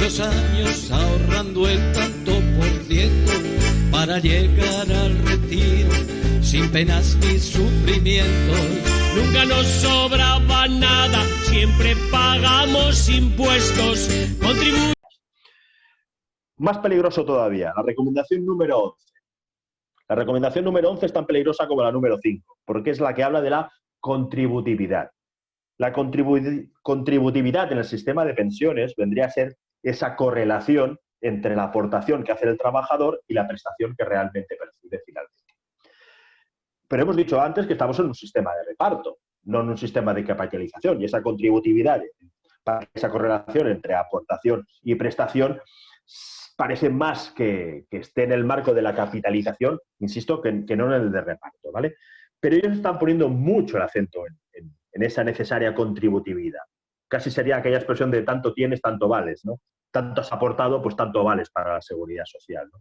muchos años ahorrando el tanto por ciento para llegar al retiro sin penas ni sufrimientos. Nunca nos sobraba nada, siempre pagamos impuestos, contribuimos. Más peligroso todavía, la recomendación número 11. La recomendación número 11 es tan peligrosa como la número 5, porque es la que habla de la contributividad. La contributividad en el sistema de pensiones vendría a ser esa correlación entre la aportación que hace el trabajador y la prestación que realmente percibe finalmente. Pero hemos dicho antes que estamos en un sistema de reparto, no en un sistema de capitalización, y esa contributividad, esa correlación entre aportación y prestación parece más que esté en el marco de la capitalización, insisto, que no en el de reparto, ¿vale? Pero ellos están poniendo mucho el acento en esa necesaria contributividad. Casi sería aquella expresión de tanto tienes, tanto vales, ¿no? Tanto has aportado, pues tanto vales para la seguridad social, ¿no?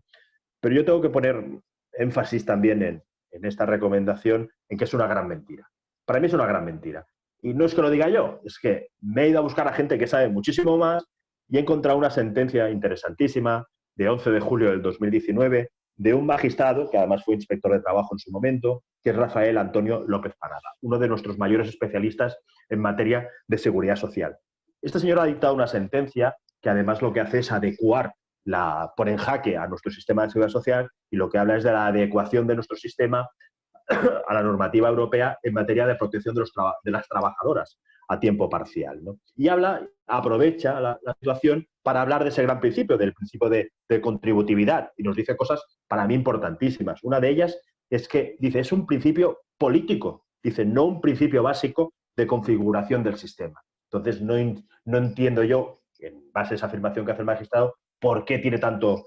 Pero yo tengo que poner énfasis también en esta recomendación en que es una gran mentira. Para mí es una gran mentira. Y no es que lo diga yo, es que me he ido a buscar a gente que sabe muchísimo más y he encontrado una sentencia interesantísima de 11 de julio del 2019 de un magistrado, que además fue inspector de trabajo en su momento, que es Rafael Antonio López Parada, uno de nuestros mayores especialistas en materia de seguridad social. Este señor ha dictado una sentencia que además lo que hace es adecuar, pone en jaque a nuestro sistema de seguridad social, y lo que habla es de la adecuación de nuestro sistema a la normativa europea en materia de protección de las trabajadoras a tiempo parcial, ¿no? Y aprovecha la situación para hablar de ese gran principio, del principio de contributividad, y nos dice cosas para mí importantísimas. Una de ellas es que, dice, es un principio político, dice, no un principio básico de configuración del sistema. Entonces, no entiendo yo, en base a esa afirmación que hace el magistrado, por qué tiene tanto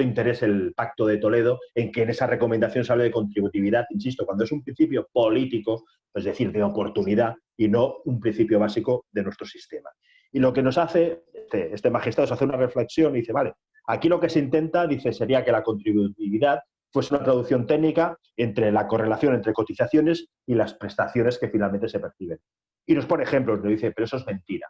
interés el Pacto de Toledo en que en esa recomendación se hable de contributividad, insisto, cuando es un principio político, es decir, de oportunidad, y no un principio básico de nuestro sistema. Y lo que nos hace este magistrado es hacer una reflexión y dice, vale, aquí lo que se intenta, dice, sería que la contributividad fuese una traducción técnica entre la correlación entre cotizaciones y las prestaciones que finalmente se perciben. Y nos pone ejemplos, nos dice, pero eso es mentira.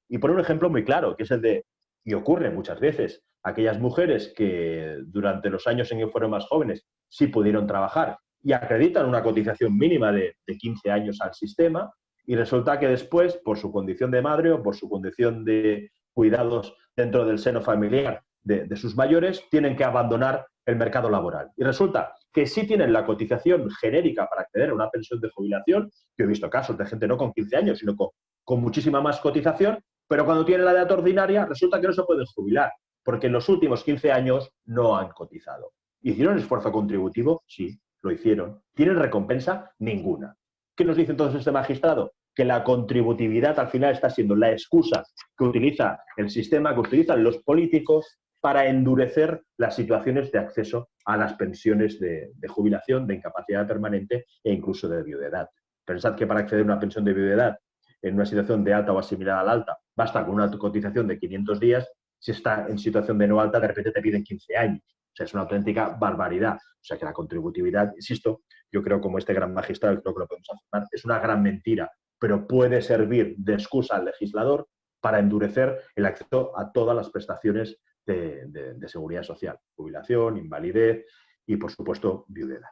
Y pone un ejemplo muy claro, que es el de, y ocurre muchas veces, aquellas mujeres que durante los años en que fueron más jóvenes sí pudieron trabajar y acreditan una cotización mínima de 15 años al sistema, y resulta que después, por su condición de madre o por su condición de cuidados dentro del seno familiar de sus mayores, tienen que abandonar el mercado laboral. Y resulta que sí tienen la cotización genérica para acceder a una pensión de jubilación. Yo he visto casos de gente no con 15 años, sino con muchísima más cotización, pero cuando tienen la edad ordinaria resulta que no se pueden jubilar, porque en los últimos 15 años no han cotizado. ¿Hicieron esfuerzo contributivo? Sí, lo hicieron. ¿Tienen recompensa? Ninguna. ¿Qué nos dice entonces este magistrado? Que la contributividad al final está siendo la excusa que utiliza el sistema, que utilizan los políticos para endurecer las situaciones de acceso a las pensiones de jubilación, de incapacidad permanente e incluso de viudedad. Pensad que para acceder a una pensión de viudedad en una situación de alta o asimilada a la alta basta con una cotización de 500 días, si está en situación de no alta de repente te piden 15 años. O sea, es una auténtica barbaridad. O sea, que la contributividad, insisto, yo creo, como este gran magistrado, creo que lo podemos afirmar, es una gran mentira, pero puede servir de excusa al legislador para endurecer el acceso a todas las prestaciones de seguridad social, jubilación, invalidez y, por supuesto, viudedad.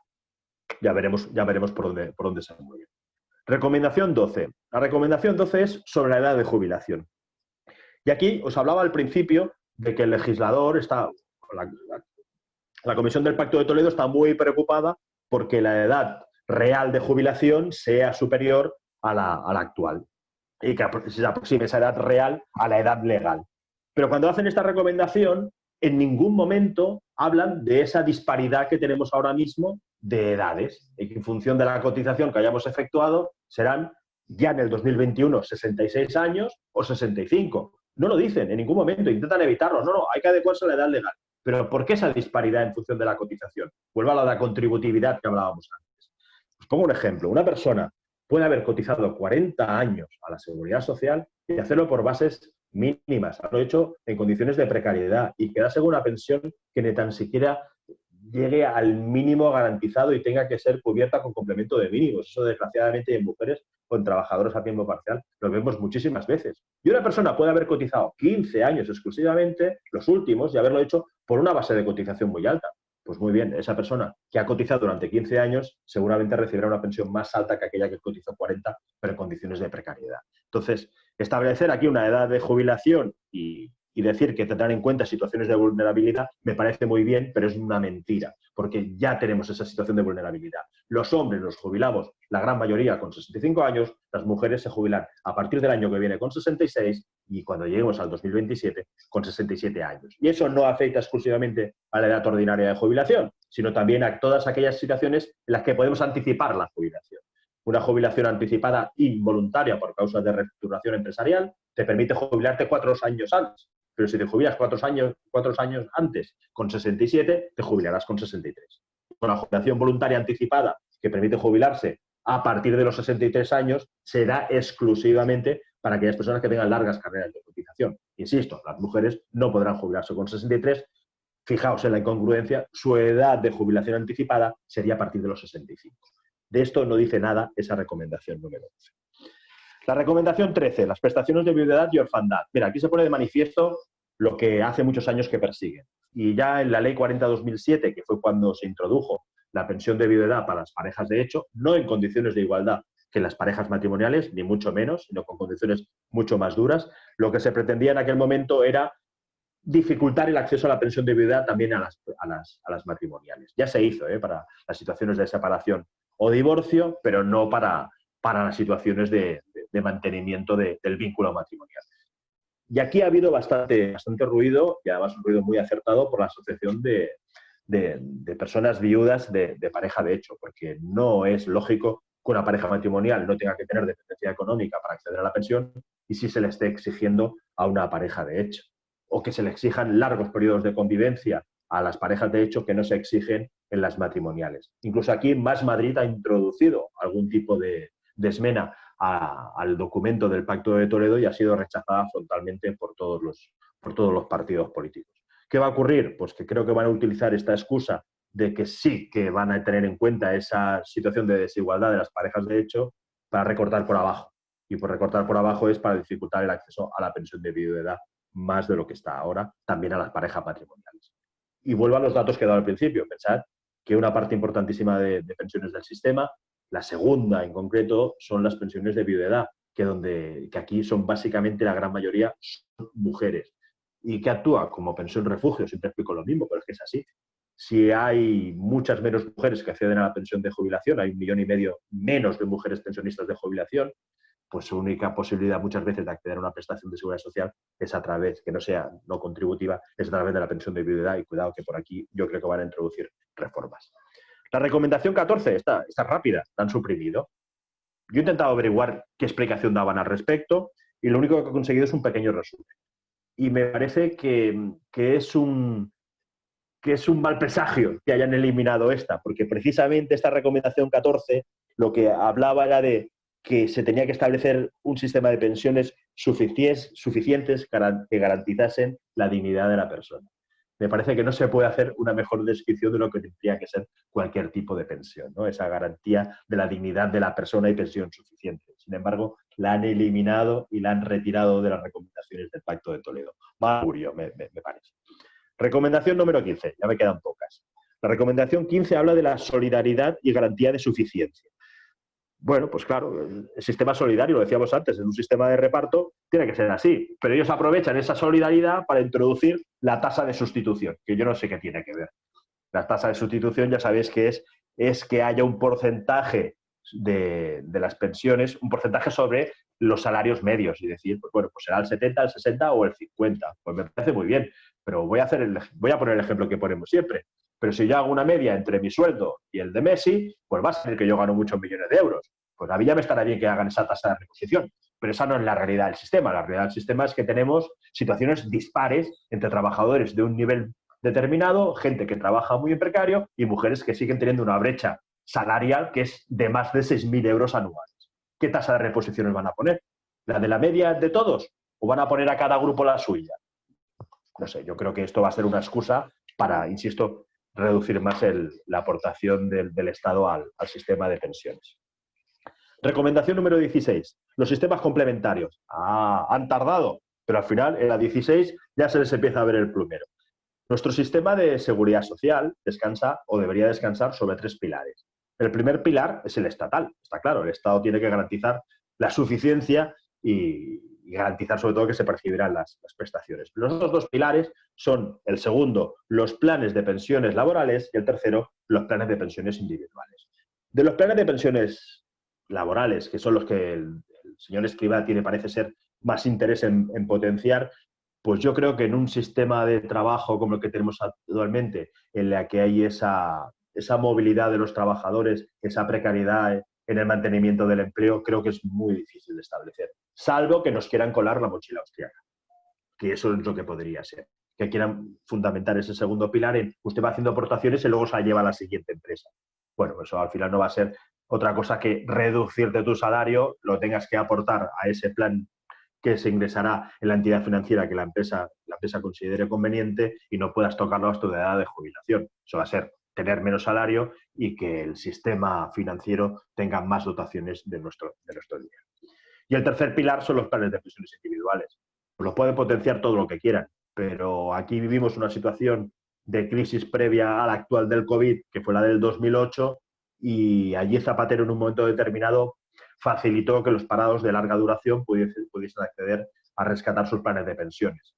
Ya veremos por dónde se mueve. Recomendación 12. La recomendación 12 es sobre la edad de jubilación. Y aquí os hablaba al principio de que el legislador la Comisión del Pacto de Toledo está muy preocupada porque la edad real de jubilación sea superior a la actual y que se aproxime esa edad real a la edad legal. Pero cuando hacen esta recomendación, en ningún momento hablan de esa disparidad que tenemos ahora mismo de edades, y que en función de la cotización que hayamos efectuado serán ya en el 2021 66 años o 65. No lo dicen en ningún momento, intentan evitarlo. No, hay que adecuarse a la edad legal. Pero ¿por qué esa disparidad en función de la cotización? Vuelvo a la contributividad que hablábamos antes. Os pongo un ejemplo. Una persona puede haber cotizado 40 años a la Seguridad Social y hacerlo por bases mínimas. Lo hecho en condiciones de precariedad y quedarse con una pensión que ni tan siquiera llegue al mínimo garantizado y tenga que ser cubierta con complemento de mínimos. Eso, desgraciadamente, en mujeres o en trabajadores a tiempo parcial, lo vemos muchísimas veces. Y una persona puede haber cotizado 15 años exclusivamente, los últimos, y haberlo hecho por una base de cotización muy alta. Pues muy bien, esa persona que ha cotizado durante 15 años seguramente recibirá una pensión más alta que aquella que cotizó 40, pero en condiciones de precariedad. Entonces, establecer aquí una edad de jubilación y decir que tendrán en cuenta situaciones de vulnerabilidad me parece muy bien, pero es una mentira, porque ya tenemos esa situación de vulnerabilidad. Los hombres nos jubilamos, la gran mayoría, con 65 años, las mujeres se jubilan a partir del año que viene con 66 y cuando lleguemos al 2027 con 67 años. Y eso no afecta exclusivamente a la edad ordinaria de jubilación, sino también a todas aquellas situaciones en las que podemos anticipar la jubilación. Una jubilación anticipada involuntaria por causa de reestructuración empresarial te permite jubilarte 4 años antes. Pero si te jubilas 4 años antes con 67, te jubilarás con 63. Con la jubilación voluntaria anticipada, que permite jubilarse a partir de los 63 años, será exclusivamente para aquellas personas que tengan largas carreras de cotización. Insisto, las mujeres no podrán jubilarse con 63. Fijaos en la incongruencia, su edad de jubilación anticipada sería a partir de los 65. De esto no dice nada esa recomendación número 11. La recomendación 13, las prestaciones de viudedad y orfandad. Mira, aquí se pone de manifiesto lo que hace muchos años que persiguen. Y ya en la Ley 40/2007, que fue cuando se introdujo la pensión de viudedad para las parejas de hecho, no en condiciones de igualdad que las parejas matrimoniales, ni mucho menos, sino con condiciones mucho más duras, lo que se pretendía en aquel momento era dificultar el acceso a la pensión de viudedad también a las matrimoniales. Ya se hizo para las situaciones de separación o divorcio, pero no para las situaciones de mantenimiento del vínculo matrimonial. Y aquí ha habido bastante ruido, y además un ruido muy acertado por la Asociación de Personas Viudas de Pareja de Hecho, porque no es lógico que una pareja matrimonial no tenga que tener dependencia económica para acceder a la pensión y si se le esté exigiendo a una pareja de hecho. O que se le exijan largos periodos de convivencia a las parejas de hecho que no se exigen en las matrimoniales. Incluso aquí Más Madrid ha introducido algún tipo de esmena al documento del Pacto de Toledo y ha sido rechazada frontalmente por todos los partidos políticos. ¿Qué va a ocurrir? Pues que creo que van a utilizar esta excusa de que sí que van a tener en cuenta esa situación de desigualdad de las parejas de hecho para recortar por abajo. Y por recortar por abajo es para dificultar el acceso a la pensión de viudedad más de lo que está ahora, también a las parejas matrimoniales. Y vuelvo a los datos que he dado al principio. Pensad que una parte importantísima de pensiones del sistema, la segunda en concreto, son las pensiones de viudedad, que aquí son básicamente la gran mayoría son mujeres. ¿Y que actúa como pensión refugio? Siempre explico lo mismo, pero es que es así. Si hay muchas menos mujeres que acceden a la pensión de jubilación, hay 1,5 millones menos de mujeres pensionistas de jubilación, pues su única posibilidad muchas veces de acceder a una prestación de seguridad social es a través, que no sea no contributiva, es a través de la pensión de viudedad y cuidado que por aquí yo creo que van a introducir reformas. La recomendación 14, esta rápida, la han suprimido. Yo he intentado averiguar qué explicación daban al respecto y lo único que he conseguido es un pequeño resumen. Y me parece que es un mal presagio que hayan eliminado esta, porque precisamente esta recomendación 14 lo que hablaba era de que se tenía que establecer un sistema de pensiones suficientes que garantizasen la dignidad de la persona. Me parece que no se puede hacer una mejor descripción de lo que tendría que ser cualquier tipo de pensión, ¿no? Esa garantía de la dignidad de la persona y pensión suficiente. Sin embargo, la han eliminado y la han retirado de las recomendaciones del Pacto de Toledo. Mal augurio, me parece. Recomendación número 15, ya me quedan pocas. La recomendación 15 habla de la solidaridad y garantía de suficiencia. Bueno, pues claro, el sistema solidario, lo decíamos antes, en un sistema de reparto tiene que ser así, pero ellos aprovechan esa solidaridad para introducir la tasa de sustitución, que yo no sé qué tiene que ver. La tasa de sustitución ya sabéis que es que haya un porcentaje de las pensiones, un porcentaje sobre los salarios medios y decir, pues bueno, pues será el 70, el 60 o el 50. Pues me parece muy bien, pero voy a poner el ejemplo que ponemos siempre. Pero si yo hago una media entre mi sueldo y el de Messi, pues va a ser que yo gano muchos millones de euros. Pues a mí ya me estará bien que hagan esa tasa de reposición. Pero esa no es la realidad del sistema. La realidad del sistema es que tenemos situaciones dispares entre trabajadores de un nivel determinado, gente que trabaja muy en precario y mujeres que siguen teniendo una brecha salarial que es de más de 6.000 euros anuales. ¿Qué tasa de reposiciones van a poner? ¿La de la media de todos? ¿O van a poner a cada grupo la suya? No sé, yo creo que esto va a ser una excusa para, insisto, reducir más la aportación del Estado al sistema de pensiones. Recomendación número 16. Los sistemas complementarios. Han tardado, pero al final, en la 16, ya se les empieza a ver el plumero. Nuestro sistema de seguridad social descansa o debería descansar sobre 3 pilares. El primer pilar es el estatal. Está claro, el Estado tiene que garantizar la suficiencia y garantizar sobre todo que se percibirán las prestaciones. Los otros 2 pilares son, el segundo, los planes de pensiones laborales y el tercero, los planes de pensiones individuales. De los planes de pensiones laborales, que son los que el señor Escrivá tiene, parece ser, más interés en potenciar, pues yo creo que en un sistema de trabajo como el que tenemos actualmente, en la que hay esa movilidad de los trabajadores, esa precariedad en el mantenimiento del empleo, creo que es muy difícil de establecer. Salvo que nos quieran colar la mochila austriaca, que eso es lo que podría ser. Que quieran fundamentar ese segundo pilar en usted va haciendo aportaciones y luego se la lleva a la siguiente empresa. Bueno, eso al final no va a ser otra cosa que reducirte tu salario, lo tengas que aportar a ese plan que se ingresará en la entidad financiera que la empresa considere conveniente y no puedas tocarlo hasta tu edad de jubilación. Eso va a ser tener menos salario y que el sistema financiero tenga más dotaciones de nuestro dinero. Y el tercer pilar son los planes de pensiones individuales. Pues los pueden potenciar todo lo que quieran, pero aquí vivimos una situación de crisis previa a la actual del COVID, que fue la del 2008, y allí Zapatero en un momento determinado facilitó que los parados de larga duración pudiesen acceder a rescatar sus planes de pensiones.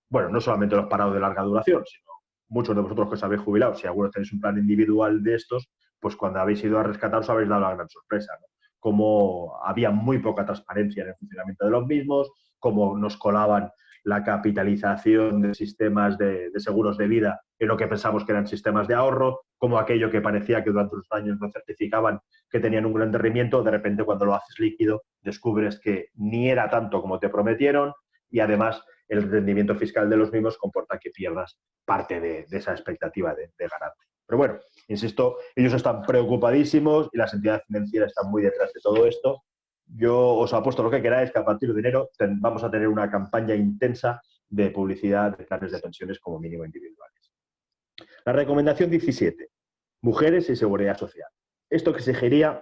Bueno, no solamente los parados de larga duración, sino muchos de vosotros que os habéis jubilado, si algunos tenéis un plan individual de estos, pues cuando habéis ido a rescatar os habéis dado la gran sorpresa, ¿no? Como había muy poca transparencia en el funcionamiento de los mismos, como nos colaban la capitalización de sistemas de seguros de vida en lo que pensamos que eran sistemas de ahorro, como aquello que parecía que durante los años no certificaban que tenían un gran rendimiento, de repente cuando lo haces líquido descubres que ni era tanto como te prometieron y además el rendimiento fiscal de los mismos comporta que pierdas parte de esa expectativa de ganancia. Pero bueno, insisto, ellos están preocupadísimos y las entidades financieras están muy detrás de todo esto. Yo os apuesto lo que queráis, que a partir de enero vamos a tener una campaña intensa de publicidad de planes de pensiones como mínimo individuales. La recomendación 17. Mujeres y seguridad social. Esto que exigiría,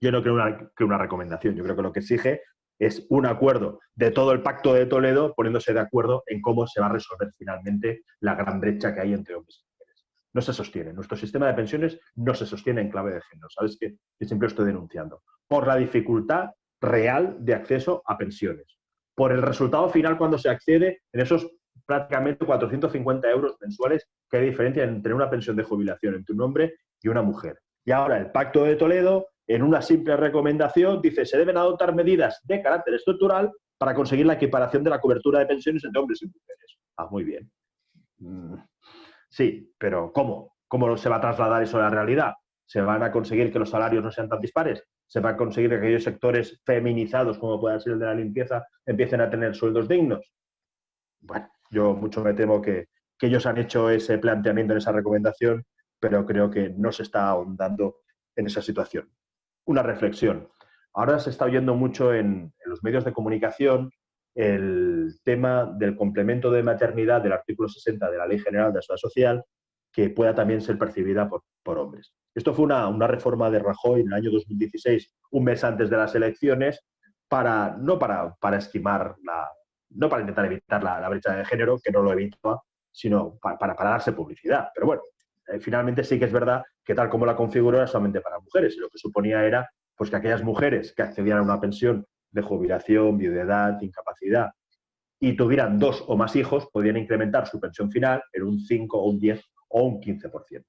yo no creo que una recomendación, yo creo que lo que exige es un acuerdo de todo el Pacto de Toledo poniéndose de acuerdo en cómo se va a resolver finalmente la gran brecha que hay entre hombres y mujeres. No se sostiene. Nuestro sistema de pensiones no se sostiene en clave de género. ¿Sabes qué? Yo siempre lo estoy denunciando. Por la dificultad real de acceso a pensiones. Por el resultado final cuando se accede en esos prácticamente 450 euros mensuales que hay diferencia entre una pensión de jubilación entre un hombre y una mujer. Y ahora el Pacto de Toledo, en una simple recomendación, dice se deben adoptar medidas de carácter estructural para conseguir la equiparación de la cobertura de pensiones entre hombres y mujeres. Muy bien. Sí, pero ¿cómo? ¿Cómo se va a trasladar eso a la realidad? ¿Se van a conseguir que los salarios no sean tan dispares? ¿Se va a conseguir que aquellos sectores feminizados, como pueda ser el de la limpieza, empiecen a tener sueldos dignos? Bueno, yo mucho me temo que ellos han hecho ese planteamiento en esa recomendación, pero creo que no se está ahondando en esa situación. Una reflexión. Ahora se está oyendo mucho en los medios de comunicación el tema del complemento de maternidad del artículo 60 de la Ley General de la Seguridad Social, que pueda también ser percibida por hombres. Esto fue una reforma de Rajoy en el año 2016, un mes antes de las elecciones, no para esquimar, no para intentar evitar la brecha de género, que no lo evitaba, sino para darse publicidad. Pero bueno, finalmente sí que es verdad que tal como la configuró era solamente para mujeres, y lo que suponía era pues, que aquellas mujeres que accedían a una pensión de jubilación, viudedad, incapacidad, y tuvieran 2 o más hijos, podían incrementar su pensión final en un 5 o un 10 o un 15%.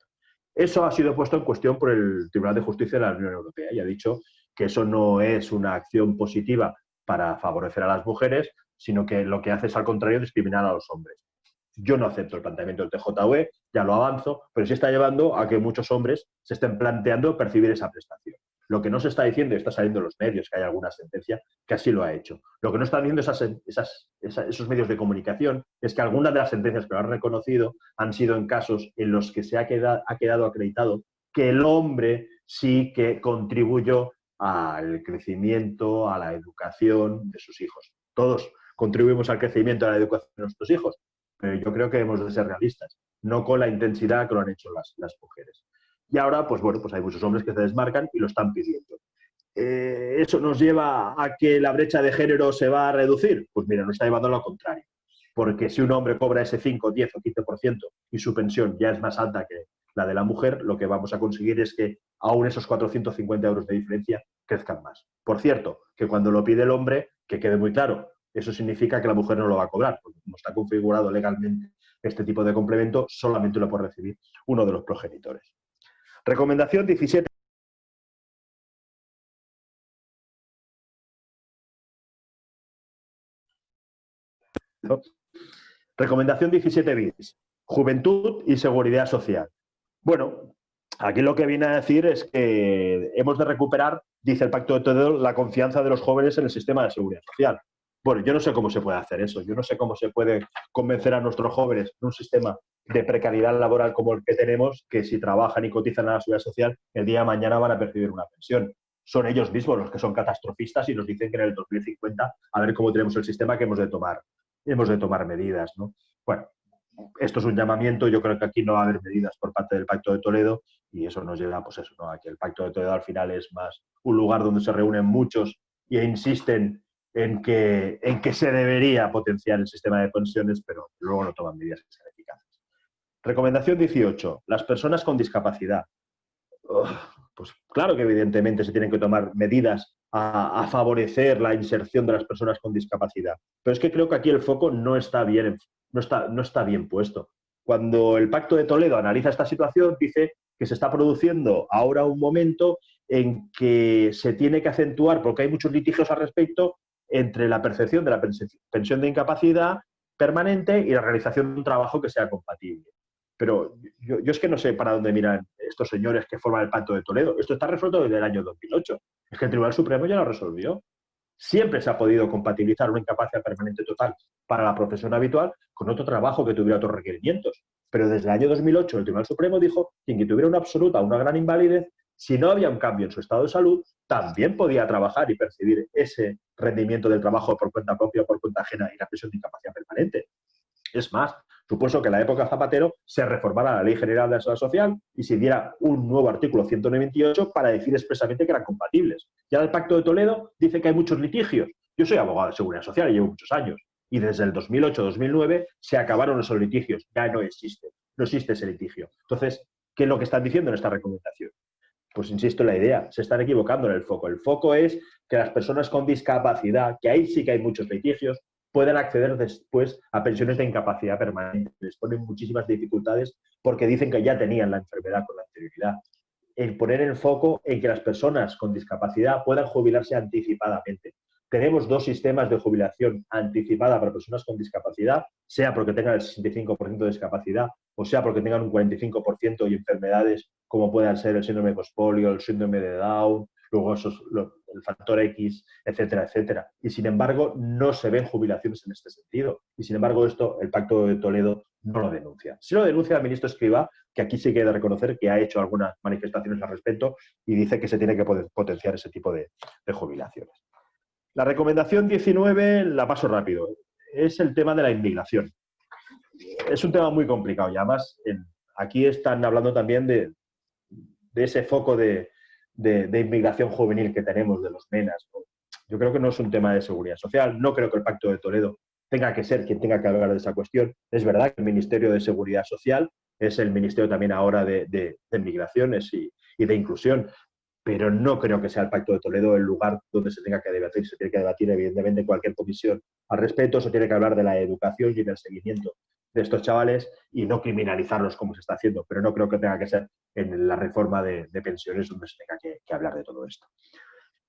Eso ha sido puesto en cuestión por el Tribunal de Justicia de la Unión Europea y ha dicho que eso no es una acción positiva para favorecer a las mujeres, sino que lo que hace es, al contrario, discriminar a los hombres. Yo no acepto el planteamiento del TJUE, ya lo avanzo, pero sí está llevando a que muchos hombres se estén planteando percibir esa prestación. Lo que no se está diciendo, y está saliendo en los medios, que hay alguna sentencia que así lo ha hecho. Lo que no están viendo esos medios de comunicación es que algunas de las sentencias que lo han reconocido han sido en casos en los que se ha quedado acreditado que el hombre sí que contribuyó al crecimiento, a la educación de sus hijos. Todos contribuimos al crecimiento, a la educación de nuestros hijos, pero yo creo que debemos de ser realistas, no con la intensidad que lo han hecho las mujeres. Y ahora, pues bueno, pues hay muchos hombres que se desmarcan y lo están pidiendo. ¿eso nos lleva a que la brecha de género se va a reducir? Pues mira, nos está llevando a lo contrario. Porque si un hombre cobra ese 5, 10 o 15% y su pensión ya es más alta que la de la mujer, lo que vamos a conseguir es que aún esos 450 euros de diferencia crezcan más. Por cierto, que cuando lo pide el hombre, que quede muy claro, eso significa que la mujer no lo va a cobrar, porque como está configurado legalmente este tipo de complemento, solamente lo puede recibir uno de los progenitores. Recomendación 17. Recomendación 17 bis. Juventud y seguridad social. Bueno, aquí lo que viene a decir es que hemos de recuperar, dice el Pacto de Toledo, la confianza de los jóvenes en el sistema de seguridad social. Bueno, yo no sé cómo se puede hacer eso. Yo no sé cómo se puede convencer a nuestros jóvenes en un sistema de precariedad laboral como el que tenemos, que si trabajan y cotizan a la seguridad social, el día de mañana van a percibir una pensión. Son ellos mismos los que son catastrofistas y nos dicen que en el 2050 a ver cómo tenemos el sistema, que hemos de tomar medidas, ¿no? Bueno, esto es un llamamiento. Yo creo que aquí no va a haber medidas por parte del Pacto de Toledo y eso nos lleva, pues eso, ¿no?, a que el Pacto de Toledo al final es más un lugar donde se reúnen muchos e insisten en que se debería potenciar el sistema de pensiones, pero luego no toman medidas que sean eficaces. Recomendación 18. Las personas con discapacidad. Pues claro que evidentemente se tienen que tomar medidas a favorecer la inserción de las personas con discapacidad, pero es que creo que aquí el foco no está bien puesto. Cuando el Pacto de Toledo analiza esta situación, dice que se está produciendo ahora un momento en que se tiene que acentuar, porque hay muchos litigios al respecto, entre la percepción de la pensión de incapacidad permanente y la realización de un trabajo que sea compatible. Pero yo es que no sé para dónde miran estos señores que forman el Pacto de Toledo. Esto está resuelto desde el año 2008. Es que el Tribunal Supremo ya lo resolvió. Siempre se ha podido compatibilizar una incapacidad permanente total para la profesión habitual con otro trabajo que tuviera otros requerimientos. Pero desde el año 2008 el Tribunal Supremo dijo que quien tuviera una absoluta o una gran invalidez, si no había un cambio en su estado de salud, también podía trabajar y percibir ese rendimiento del trabajo por cuenta propia o por cuenta ajena y la pensión de incapacidad permanente. Es más, supuso que en la época Zapatero se reformara la Ley General de la Seguridad Social y se diera un nuevo artículo 198 para decir expresamente que eran compatibles. Ya el Pacto de Toledo dice que hay muchos litigios. Yo soy abogado de Seguridad Social y llevo muchos años. Y desde el 2008-2009 se acabaron esos litigios. Ya no existe ese litigio. Entonces, ¿qué es lo que están diciendo en esta recomendación? Pues insisto en la idea, se están equivocando en el foco. El foco es que las personas con discapacidad, que ahí sí que hay muchos litigios, puedan acceder después a pensiones de incapacidad permanente. Les ponen muchísimas dificultades porque dicen que ya tenían la enfermedad con anterioridad. El poner el foco en que las personas con discapacidad puedan jubilarse anticipadamente. Tenemos dos sistemas de jubilación anticipada para personas con discapacidad, sea porque tengan el 65% de discapacidad o sea porque tengan un 45% y enfermedades como puedan ser el síndrome de pospolio, el síndrome de Down, luego el factor X, etcétera, etcétera. Y sin embargo, no se ven jubilaciones en este sentido. Y sin embargo, esto el Pacto de Toledo no lo denuncia. Sí lo denuncia el ministro Escrivá, que aquí sí que hay que reconocer que ha hecho algunas manifestaciones al respecto y dice que se tiene que potenciar ese tipo de jubilaciones. La recomendación 19, la paso rápido, es el tema de la inmigración. Es un tema muy complicado y además aquí están hablando también de ese foco de inmigración juvenil que tenemos, de los MENAs. Yo creo que no es un tema de seguridad social, no creo que el Pacto de Toledo tenga que ser quien tenga que hablar de esa cuestión. Es verdad que el Ministerio de Seguridad Social es el ministerio también ahora de migraciones y de inclusión, pero no creo que sea el Pacto de Toledo el lugar donde se tenga que debatir. Se tiene que debatir, evidentemente, en cualquier comisión al respecto. Se tiene que hablar de la educación y del seguimiento de estos chavales y no criminalizarlos como se está haciendo, pero no creo que tenga que ser en la reforma de pensiones donde se tenga que hablar de todo esto.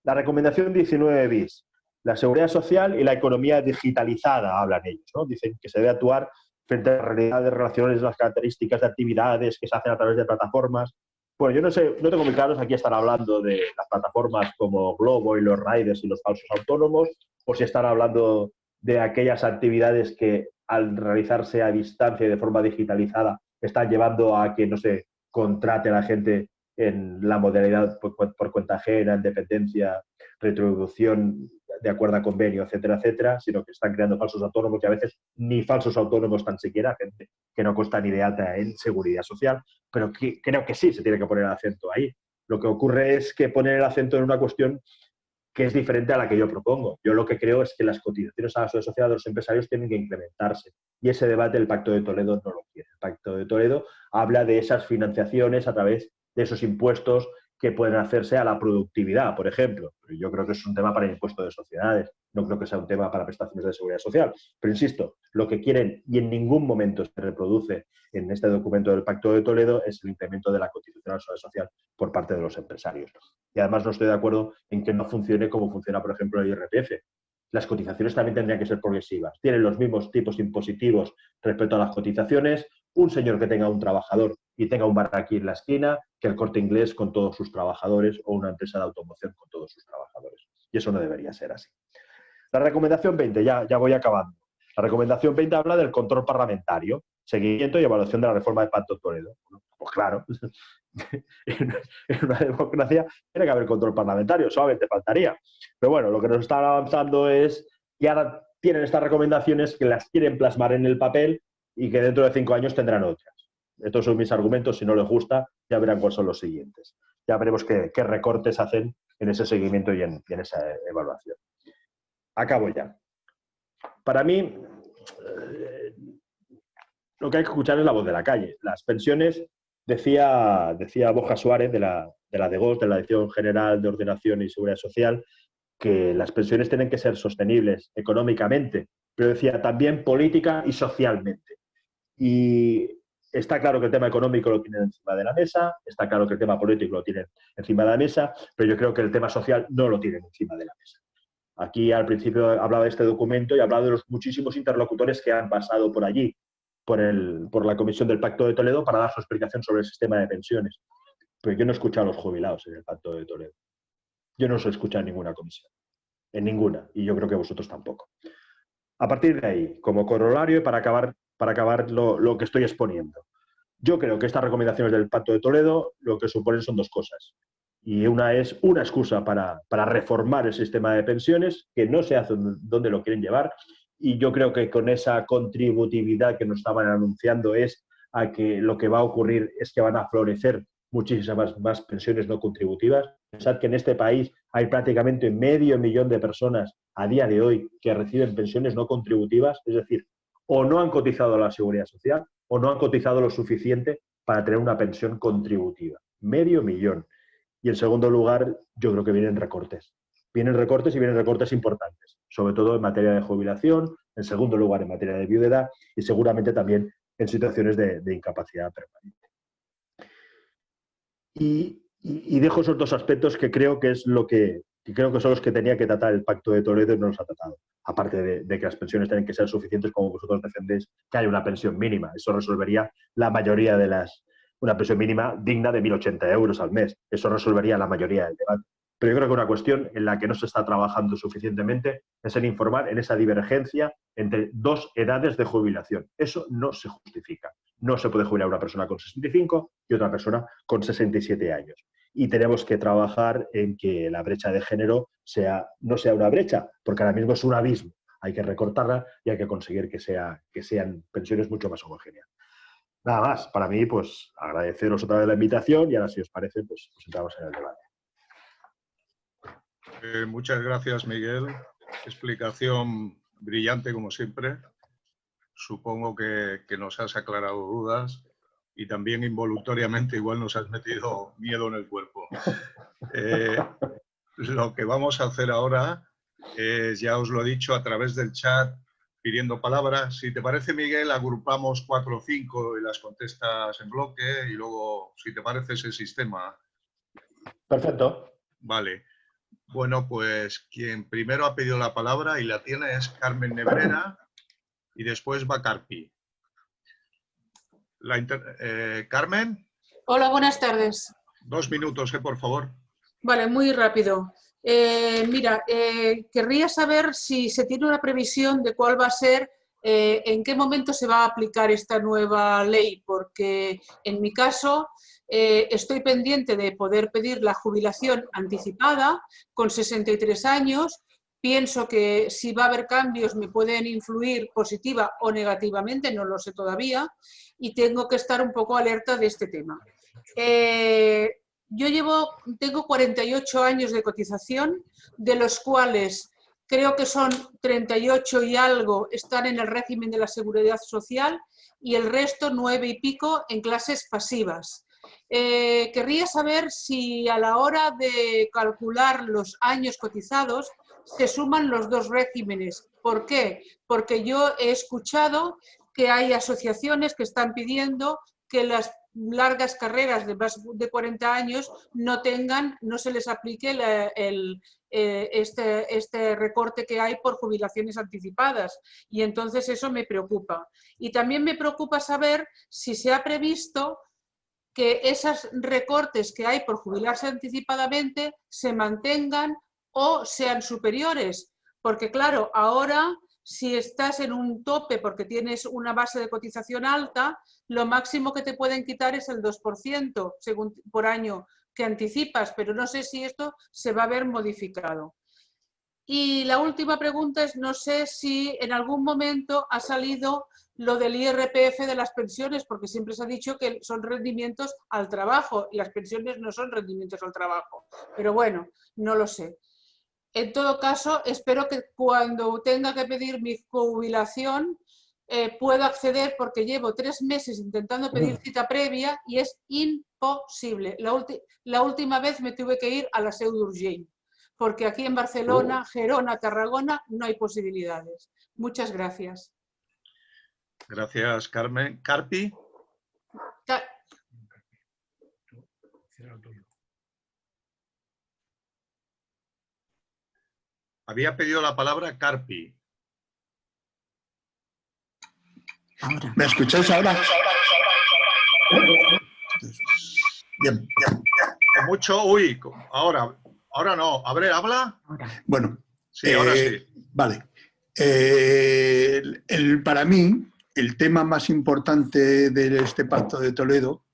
La recomendación 19 bis, la seguridad social y la economía digitalizada, hablan ellos, ¿no? Dicen que se debe actuar frente a la realidad de relaciones, las características de actividades que se hacen a través de plataformas. Bueno, yo no sé, no tengo muy claro si aquí están hablando de las plataformas como Globo y los riders y los falsos autónomos, o si están hablando de aquellas actividades que al realizarse a distancia y de forma digitalizada están llevando a que no se contrate a la gente en la modalidad por cuenta ajena, en dependencia, retribución de acuerdo a convenio, etcétera, etcétera, sino que están creando falsos autónomos y a veces ni falsos autónomos tan siquiera, gente que no consta ni de alta en seguridad social, pero que creo que sí se tiene que poner el acento ahí. Lo que ocurre es que ponen el acento en una cuestión que es diferente a la que yo propongo. Yo lo que creo es que las cotizaciones a la Seguridad Social de los empresarios tienen que incrementarse. Y ese debate el Pacto de Toledo no lo quiere. El Pacto de Toledo habla de esas financiaciones a través de esos impuestos que pueden hacerse a la productividad, por ejemplo. Yo creo que es un tema para el impuesto de sociedades, no creo que sea un tema para prestaciones de seguridad social. Pero insisto, lo que quieren, y en ningún momento se reproduce en este documento del Pacto de Toledo, es el incremento de la cotización a la seguridad social por parte de los empresarios. Y además no estoy de acuerdo en que no funcione como funciona, por ejemplo, el IRPF. Las cotizaciones también tendrían que ser progresivas. Tienen los mismos tipos impositivos respecto a las cotizaciones un señor que tenga un trabajador y tenga un bar aquí en la esquina que el Corte Inglés con todos sus trabajadores o una empresa de automoción con todos sus trabajadores. Y eso no debería ser así. La recomendación 20, ya voy acabando. La recomendación 20 habla del control parlamentario, seguimiento y evaluación de la reforma del Pacto de Toledo. Pues claro, en una democracia tiene que haber control parlamentario, solamente faltaría. Pero bueno, lo que nos están avanzando es que ahora tienen estas recomendaciones que las quieren plasmar en el papel y que dentro de 5 años tendrán otras. Estos son mis argumentos, si no les gusta, ya verán cuáles son los siguientes. Ya veremos qué recortes hacen en ese seguimiento y en esa evaluación. Acabo ya. Para mí, lo que hay que escuchar es la voz de la calle. Las pensiones, decía Borja Suárez, de la DEGOS, de la Dirección General de Ordenación y Seguridad Social, que las pensiones tienen que ser sostenibles económicamente, pero decía también política y socialmente. Y está claro que el tema económico lo tienen encima de la mesa, está claro que el tema político lo tienen encima de la mesa, pero yo creo que el tema social no lo tienen encima de la mesa. Aquí al principio hablaba de este documento y hablaba de los muchísimos interlocutores que han pasado por allí, por la Comisión del Pacto de Toledo, para dar su explicación sobre el sistema de pensiones. Pero yo no he escuchado a los jubilados en el Pacto de Toledo. Yo no os he escuchado en ninguna comisión, en ninguna, y yo creo que vosotros tampoco. A partir de ahí, como corolario, para acabar lo que estoy exponiendo, yo creo que estas recomendaciones del Pacto de Toledo lo que suponen son dos cosas. Y una es una excusa para reformar el sistema de pensiones, que no se hace donde lo quieren llevar, y yo creo que con esa contributividad que nos estaban anunciando es a que lo que va a ocurrir es que van a florecer muchísimas más pensiones no contributivas. Pensad que en este país hay prácticamente 500.000 de personas a día de hoy que reciben pensiones no contributivas, es decir, o no han cotizado a la Seguridad Social o no han cotizado lo suficiente para tener una pensión contributiva. 500.000. Y en segundo lugar, yo creo que vienen recortes. Vienen recortes y vienen recortes importantes, sobre todo en materia de jubilación, en segundo lugar en materia de viudedad y seguramente también en situaciones de incapacidad permanente. Y dejo esos dos aspectos que creo que son los que tenía que tratar el Pacto de Toledo y no los ha tratado. Aparte de que las pensiones tienen que ser suficientes, como vosotros defendéis, que haya una pensión mínima. Eso resolvería la mayoría de una pensión mínima digna de 1.080 euros al mes. Eso resolvería la mayoría del debate. Pero yo creo que una cuestión en la que no se está trabajando suficientemente es en informar en esa divergencia entre dos edades de jubilación. Eso no se justifica. No se puede jubilar una persona con 65 y otra persona con 67 años. Y tenemos que trabajar en que la brecha de género no sea una brecha, porque ahora mismo es un abismo. Hay que recortarla y hay que conseguir que sean pensiones mucho más homogéneas. Nada más. Para mí, pues agradeceros otra vez la invitación y ahora, si os parece, pues entramos en el debate. Muchas gracias, Miguel. Explicación brillante, como siempre. Supongo que nos has aclarado dudas y también involuntariamente igual nos has metido miedo en el cuerpo. Lo que vamos a hacer ahora es, ya os lo he dicho, a través del chat, pidiendo palabras. Si te parece, Miguel, agrupamos 4 o 5 y las contestas en bloque y luego, si te parece ese sistema. Perfecto. Vale. Bueno, pues quien primero ha pedido la palabra y la tiene es Carmen Nebrera y después va Carpi. Carmen. Hola, buenas tardes. 2 minutos, por favor. Vale, muy rápido. Mira, querría saber si se tiene una previsión de cuál va a ser, en qué momento se va a aplicar esta nueva ley, porque en mi caso estoy pendiente de poder pedir la jubilación anticipada con 63 años. Pienso que si va a haber cambios me pueden influir positiva o negativamente, no lo sé todavía, y tengo que estar un poco alerta de este tema. tengo 48 años de cotización, de los cuales creo que son 38 y algo están en el régimen de la Seguridad Social y el resto, 9 y pico, en clases pasivas. Querría saber si a la hora de calcular los años cotizados se suman los dos regímenes. ¿Por qué? Porque yo he escuchado que hay asociaciones que están pidiendo que las largas carreras de más de 40 años no se les aplique este recorte que hay por jubilaciones anticipadas, y entonces eso me preocupa. Y también me preocupa saber si se ha previsto que esos recortes que hay por jubilarse anticipadamente se mantengan o sean superiores, porque claro, ahora si estás en un tope porque tienes una base de cotización alta, lo máximo que te pueden quitar es el 2% por año que anticipas, pero no sé si esto se va a ver modificado. Y la última pregunta es, no sé si en algún momento ha salido lo del IRPF de las pensiones, porque siempre se ha dicho que son rendimientos al trabajo y las pensiones no son rendimientos al trabajo, pero bueno, no lo sé. En todo caso, espero que cuando tenga que pedir mi jubilación pueda acceder, porque llevo 3 meses intentando pedir cita previa y es imposible. La última vez me tuve que ir a la Seu d'Urgell, porque aquí en Barcelona, Gerona, Tarragona no hay posibilidades. Muchas gracias. Gracias, Carmen. ¿Carpi? Había pedido la palabra Carpi. Ahora. ¿Me escucháis ahora? Bien. Mucho, uy, ahora no. A ver, ¿habla? Bueno. Sí, ahora sí. Vale. Para mí, el tema más importante de este Pacto de Toledo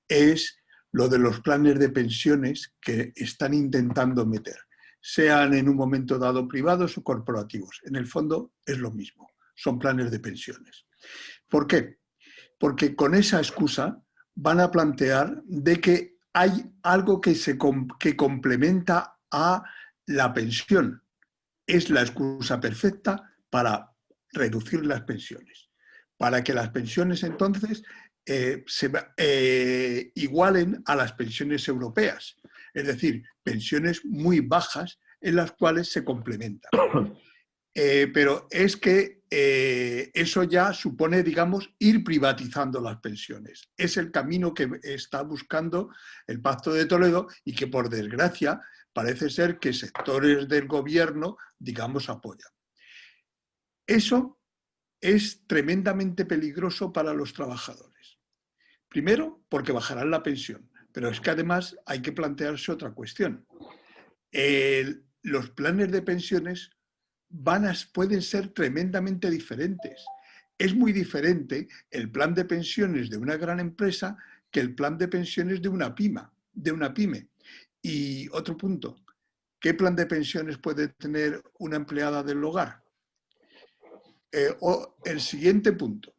es lo de los planes de pensiones que están intentando meter, sean en un momento dado privados o corporativos. En el fondo es lo mismo, son planes de pensiones. ¿Por qué? Porque con esa excusa van a plantear de que hay algo que complementa a la pensión. Es la excusa perfecta para reducir las pensiones, para que las pensiones entonces se igualen a las pensiones europeas, es decir, pensiones muy bajas en las cuales se complementan. Pero es que eso ya supone, digamos, ir privatizando las pensiones. Es el camino que está buscando el Pacto de Toledo y que, por desgracia, parece ser que sectores del gobierno, digamos, apoyan. Eso es tremendamente peligroso para los trabajadores. Primero, porque bajarán la pensión, pero es que además hay que plantearse otra cuestión. Los planes de pensiones pueden ser tremendamente diferentes. Es muy diferente el plan de pensiones de una gran empresa que el plan de pensiones de una pyme. Y otro punto, ¿qué plan de pensiones puede tener una empleada del hogar? El siguiente punto.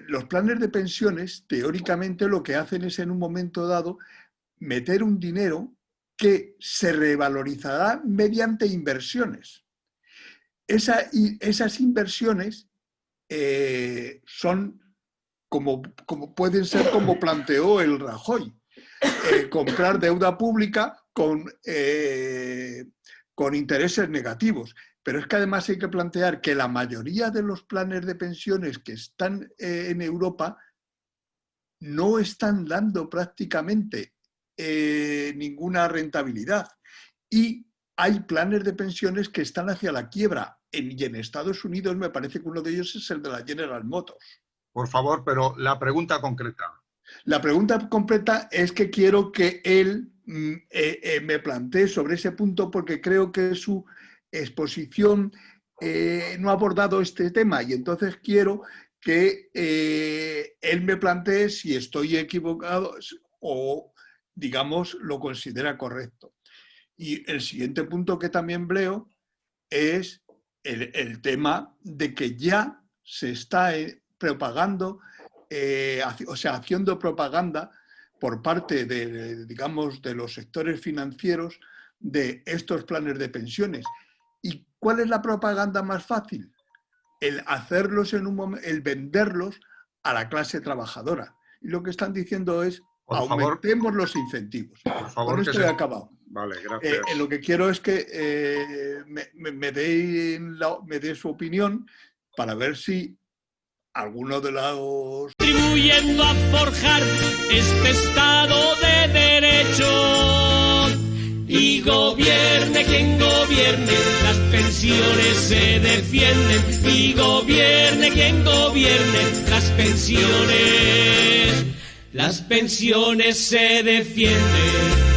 Los planes de pensiones, teóricamente, lo que hacen es, en un momento dado, meter un dinero que se revalorizará mediante inversiones. Esas inversiones son pueden ser como planteó el Rajoy, comprar deuda pública con intereses negativos. Pero es que además hay que plantear que la mayoría de los planes de pensiones que están en Europa no están dando prácticamente ninguna rentabilidad. Y hay planes de pensiones que están hacia la quiebra. Y en Estados Unidos me parece que uno de ellos es el de la General Motors. Por favor, pero la pregunta concreta. La pregunta completa es que quiero que él me plantee sobre ese punto, porque creo que su exposición no ha abordado este tema, y entonces quiero que él me plantee si estoy equivocado o, digamos, lo considera correcto. Y el siguiente punto que también veo es el tema de que ya se está propagando, haciendo propaganda por parte de, digamos, de los sectores financieros de estos planes de pensiones. ¿Y cuál es la propaganda más fácil? El hacerlos el venderlos a la clase trabajadora. Y lo que están diciendo es, aumentemos los incentivos. Por favor, con esto he acabado. Vale, gracias. Lo que quiero es que me dé su opinión para ver si alguno de los... Contribuyendo a forjar este Estado de Derecho. Y gobierne quien gobierne, las pensiones se defienden. Y gobierne quien gobierne, las pensiones se defienden.